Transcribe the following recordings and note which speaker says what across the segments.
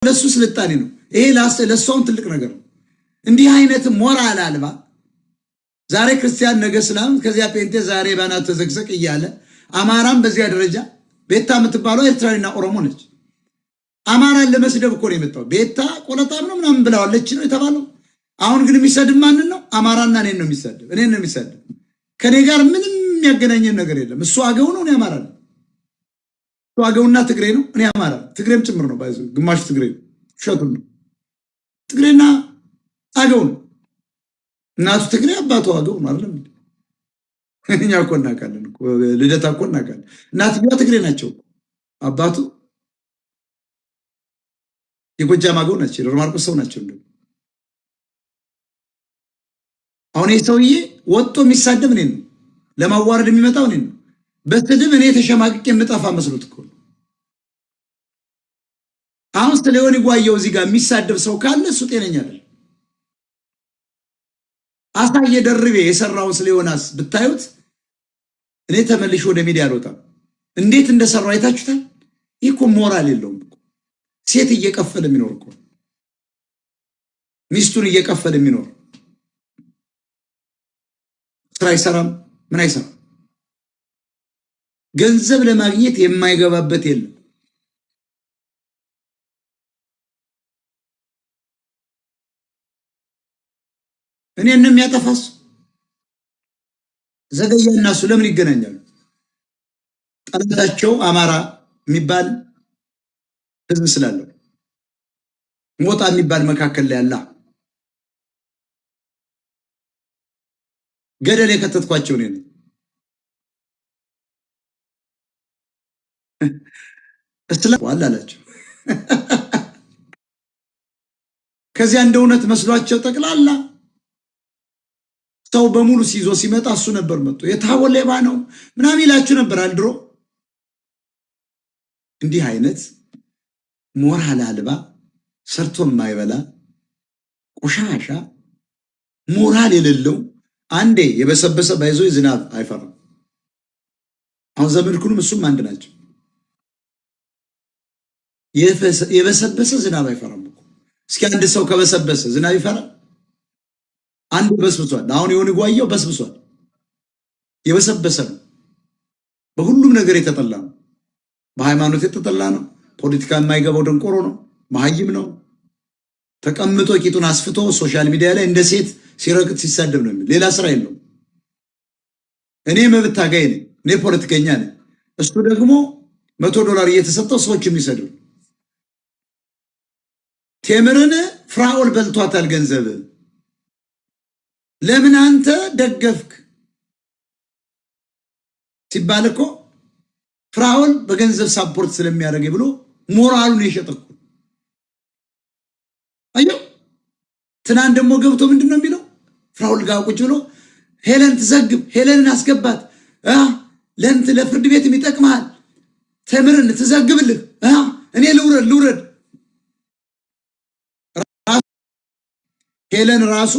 Speaker 1: ለሱ ስልጣኔ ነው። ይሄ ለሷም ትልቅ ነገር ነው። እንዲህ አይነት ሞራል አልባ ዛሬ ክርስቲያን ነገ እስላም ከዚያ ጴንጤ ዛሬ ባናት ተዘግዘቅ እያለ አማራም በዚያ ደረጃ ቤታ የምትባለው ኤርትራዊና ኦሮሞ ነች። አማራን ለመስደብ እኮ ነው የመጣው። ቤታ ቆለጣም ነው ምናምን ብለዋለች ነው የተባለው። አሁን ግን የሚሰድብ ማንን ነው? አማራና እኔን ነው የሚሰድብ። እኔን ነው የሚሰድብ። ከኔ ጋር ምንም የሚያገናኘን ነገር የለም። እሱ አገው ነው፣ እኔ አማራ ነው። እሱ አገውና ትግሬ ነው፣ እኔ አማራ ትግሬም ጭምር ነው። ባይዞ ግማሽ ትግሬ ውሸቱን ነው። ትግሬና አገው ነው። እናቱ ትግሬ አባቱ አገው ነው አይደለም? እኛ እኮ እናውቃለን እኮ ልደታ እኮ እናውቃለን። እናትየዋ ትግሬ ናቸው፣ አባቱ የጎጃም አገው ናቸው፣ የደብረ ማርቆስ ሰው ናቸው። እንደው አሁን ይህ ሰውዬ ወጥቶ የሚሳደብ እኔን ነው፣ ለማዋረድ የሚመጣው እኔን ነው። በስድብ እኔ ተሸማቅቄ የምጠፋ መስሎት እኮ ነው። አሁን ስለ ዮኒ ጓየው እዚህ ጋር የሚሳደብ ሰው ካለ እሱ ጤነኛ አይደል? አሳየ ደርቤ የሰራውን ስለ ዮናስ ብታዩት እኔ ተመልሼ ወደ ሚዲያ አልወጣም። እንዴት እንደሰራው አይታችሁታል? ይህ እኮ ሞራል የለውም እኮ። ሴት እየቀፈለ የሚኖር እኮ ሚስቱን እየቀፈለ የሚኖር ስራ አይሰራም፣ ምን አይሰራም። ገንዘብ ለማግኘት የማይገባበት የለም። እኔን ነው የሚያጠፋስ። ዘገየና እሱ ለምን ይገናኛሉ? ጠላታቸው አማራ የሚባል ህዝብ ስላለው ሞጣ የሚባል መካከል ላይ ያለ ገደል የከተትኳቸው እኔ ነኝ። እስላም አላላቸው። ከዚያ እንደ እውነት መስሏቸው ጠቅላላ ሰው በሙሉ ሲይዞ ሲመጣ እሱ ነበር መጥቶ የታቦ ሌባ ነው ምናምን ይላችሁ ነበር አልድሮ። እንዲህ አይነት ሞራል አልባ ሰርቶ የማይበላ ቆሻሻ ሞራል የሌለው አንዴ የበሰበሰ ባይዞ ዝናብ አይፈራም። አሁን ዘመድኩንም እሱም አንድ ናቸው። የበሰበሰ ዝናብ አይፈራም እኮ። እስኪ አንድ ሰው ከበሰበሰ ዝናብ ይፈራል? አንዱ በስብሷል። አሁን ዮኒ ጓየው በስብሷል። የበሰበሰ ነው። በሁሉም ነገር የተጠላ ነው። በሃይማኖት የተጠላ ነው። ፖለቲካ የማይገባው ደንቆሮ ነው። መሀይም ነው። ተቀምጦ ቂጡን አስፍቶ ሶሻል ሚዲያ ላይ እንደ ሴት ሲረግጥ ሲሳደብ ነው የሚል ሌላ ስራ የለውም። እኔ መብት ታጋይ ነኝ። እኔ ፖለቲከኛ ነኝ። እሱ ደግሞ $100 እየተሰጠው ሰዎች የሚሰድብ ቴምርን ፍራኦል በልቷታል ገንዘብ ለምን አንተ ደገፍክ ሲባል እኮ ፍራኦል በገንዘብ ሳፖርት ስለሚያደርግ ብሎ ሞራሉን የሸጠኩ አዩ። ትናንት ደግሞ ገብቶ ምንድነው የሚለው? ፍራኦል ጋር ቁጭ ብሎ ሄለን ትዘግብ፣ ሄለንን አስገባት፣ ለንት ለፍርድ ቤት ይጠቅማል፣ ተምርን ትዘግብልህ፣ እኔ ልውረድ። ሄለን ራሱ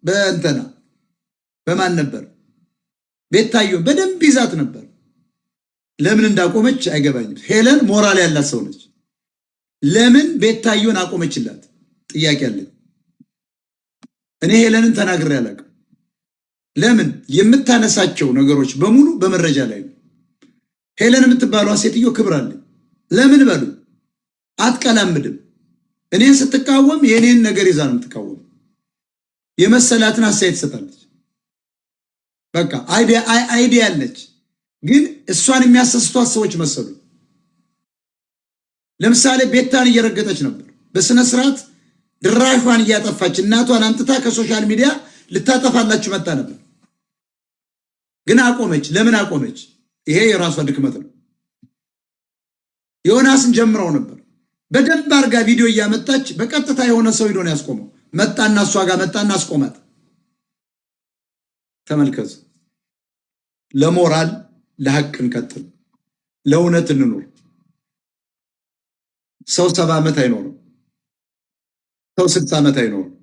Speaker 1: በእንተና በማን ነበር? ቤታዮ በደንብ ይዛት ነበር። ለምን እንዳቆመች አይገባኝም። ሄለን ሞራል ያላት ሰው ነች። ለምን ቤታዮን አቆመችላት? ጥያቄ አለኝ። እኔ ሄለንን ተናግሬ አላውቅም። ለምን? የምታነሳቸው ነገሮች በሙሉ በመረጃ ላይ ነው። ሄለን የምትባሏ ሴትዮ ክብር አለኝ። ለምን በሉ አትቀላምድም። እኔን ስትቃወም የእኔን ነገር ይዛ ነው የምትቃወም። የመሰላትን አስተያየት ትሰጣለች። በቃ አይዲያ አለች። ግን እሷን የሚያሰስቷት ሰዎች መሰሉ። ለምሳሌ ቤታን እየረገጠች ነበር በስነ ስርዓት ድራሿን እያጠፋች እናቷን አምጥታ ከሶሻል ሚዲያ ልታጠፋላችሁ መጣ ነበር። ግን አቆመች። ለምን አቆመች? ይሄ የራሷ ድክመት ነው። ዮናስን ጀምረው ነበር በደንብ አርጋ ቪዲዮ እያመጣች በቀጥታ የሆነ ሰው ሄዶ ነው ያስቆመው። መጣና እሷ ጋር መጣና አስቆማት። ተመልከቱ። ለሞራል ለሐቅ እንቀጥል፣ ለእውነት እንኖር። ሰው 70 ዓመት አይኖርም። ሰው 60 ዓመት አይኖርም።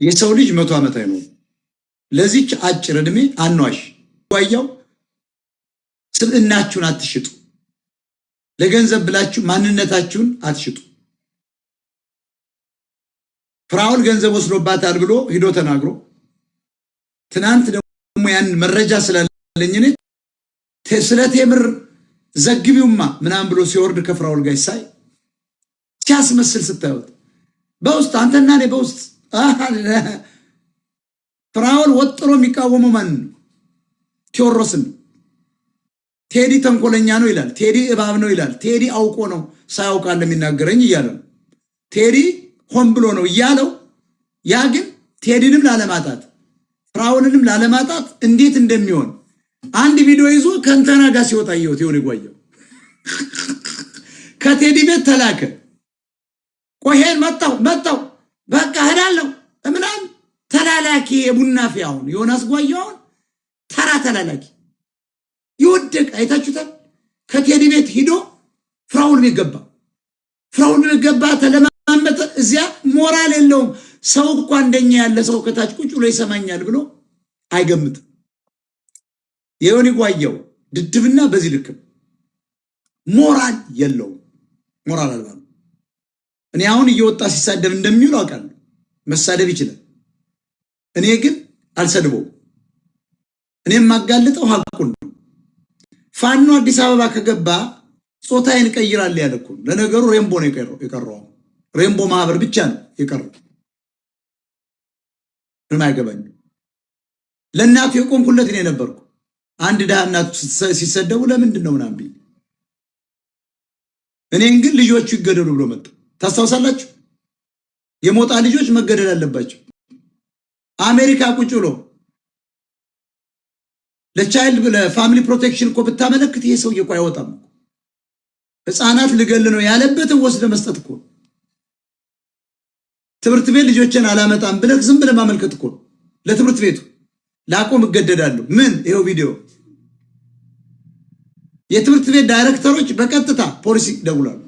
Speaker 1: የሰው ልጅ 100 ዓመት አይኖርም። ለዚች አጭር እድሜ አንዋሽ። ጓያው ስብዕናችሁን አትሽጡ። ለገንዘብ ብላችሁ ማንነታችሁን አትሽጡ። ፍራኦል ገንዘብ ወስዶባታል ብሎ ሂዶ ተናግሮ ትናንት ደግሞ ያን መረጃ ስላለኝ እኔ ስለ ቴምር ዘግቢውማ ምናምን ብሎ ሲወርድ ከፍራኦል ጋር ሳይ ሲያስመስል ስታዩት በውስጥ አንተና እኔ በውስጥ ፍራኦል ወጥሮ የሚቃወመው ማን ነው? ቴዎድሮስን። ቴዲ ተንኮለኛ ነው ይላል፣ ቴዲ እባብ ነው ይላል፣ ቴዲ አውቆ ነው ሳያውቅ እንደሚናገረኝ እያለ ነው። ቴዲ ሆን ብሎ ነው እያለው፣ ያ ግን ቴዲንም ላለማጣት ፍራኦልንም ላለማጣት እንዴት እንደሚሆን አንድ ቪዲዮ ይዞ ከእንተና ጋር ሲወጣ ይወት ይሆን ይጓየው ከቴዲ ቤት ተላከ። ቆሄን መጣው በቃ ሄዳለሁ ምናምን ተላላኪ የቡና ፊያውን ዮናስ ጓየውን ተራ ተላላኪ ይወደቅ አይታችሁታል። ከቴዲ ቤት ሂዶ ፍራኦል ቤት ገባ ተለማመጠ። እዚያ ሞራል የለውም ሰው እኮ እንደኛ ያለ ሰው ከታች ቁጭ ብሎ ይሰማኛል ብሎ አይገምትም። የዮኒ ጓየው ድድብና በዚህ ልክ ሞራል የለውም፣ ሞራል አልባ ነው። እኔ አሁን እየወጣ ሲሳደብ እንደሚውል አውቃለሁ፣ መሳደብ ይችላል። እኔ ግን አልሰድበውም። እኔም ማጋልጠው ሐቁን ነው። ፋኖ አዲስ አበባ ከገባ ጾታዬን ቀይራል ያለኩ። ለነገሩ ሬምቦ ነው የቀረው። ሬምቦ ማህበር ብቻ ነው የቀረው። ምን አይገባኝ። ለእናቱ የቆምኩለት እኔ ነበርኩ። አንድ ደሃ እናቱ ሲሰደቡ ለምንድን ነው ምናምን ብዬ እኔን ግን ልጆቹ ይገደሉ ብሎ መጣ። ታስታውሳላችሁ? የሞጣ ልጆች መገደል አለባቸው። አሜሪካ ቁጭ ብሎ ለቻይልድ ለፋሚሊ ፕሮቴክሽን እኮ ብታመለክት ይሄ ሰውዬ እኮ አይወጣም። ህፃናት ልገል ነው ያለበትን ወስደ መስጠት እኮ። ትምህርት ቤት ልጆችን አላመጣም ብለህ ዝም ብለህ ማመልከት እኮ። ለትምህርት ቤቱ ላቆም እገደዳለሁ። ምን ይሄው ቪዲዮ የትምህርት ቤት ዳይሬክተሮች በቀጥታ ፖሊስ ይደውላሉ።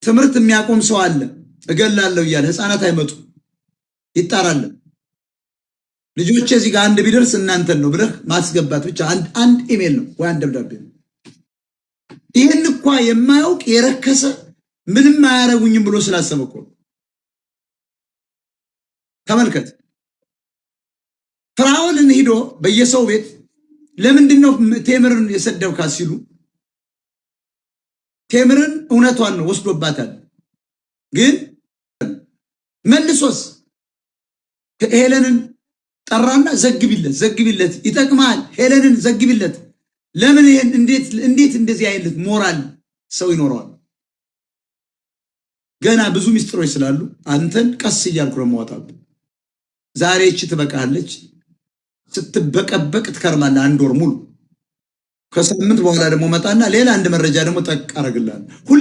Speaker 1: ትምህርት የሚያቆም ሰው አለ እገላለሁ እያለ ህፃናት አይመጡ ይጣራል። ልጆቼ እዚህ ጋር አንድ ቢደርስ እናንተን ነው ብለህ ማስገባት ብቻ። አንድ ኢሜል ነው ወይ አንድ ደብዳቤ ነው። ይህን እንኳ የማያውቅ የረከሰ ምንም አያረጉኝም ብሎ ስላሰበ እኮ ተመልከት። ፍራኦልን ሂዶ በየሰው ቤት ለምንድን ነው ቴምርን የሰደብካት ሲሉ ቴምርን እውነቷን ነው ወስዶባታል። ግን መልሶስ ሄለንን ጠራና ዘግቢለት ይጠቅማል፣ ሄለንን ዘግቢለት። ለምን ይሄን እንዴት እንደዚህ አይነት ሞራል ሰው ይኖረዋል? ገና ብዙ ሚስጥሮች ስላሉ አንተን ቀስ እያልኩ ነው የማወጣው። ዛሬ እቺ ትበቃለች፣ ስትበቀበቅ ትከርማለህ አንድ ወር ሙሉ። ከሳምንት በኋላ ደግሞ መጣና ሌላ አንድ መረጃ ደግሞ ጠቅ አረግልሃለሁ።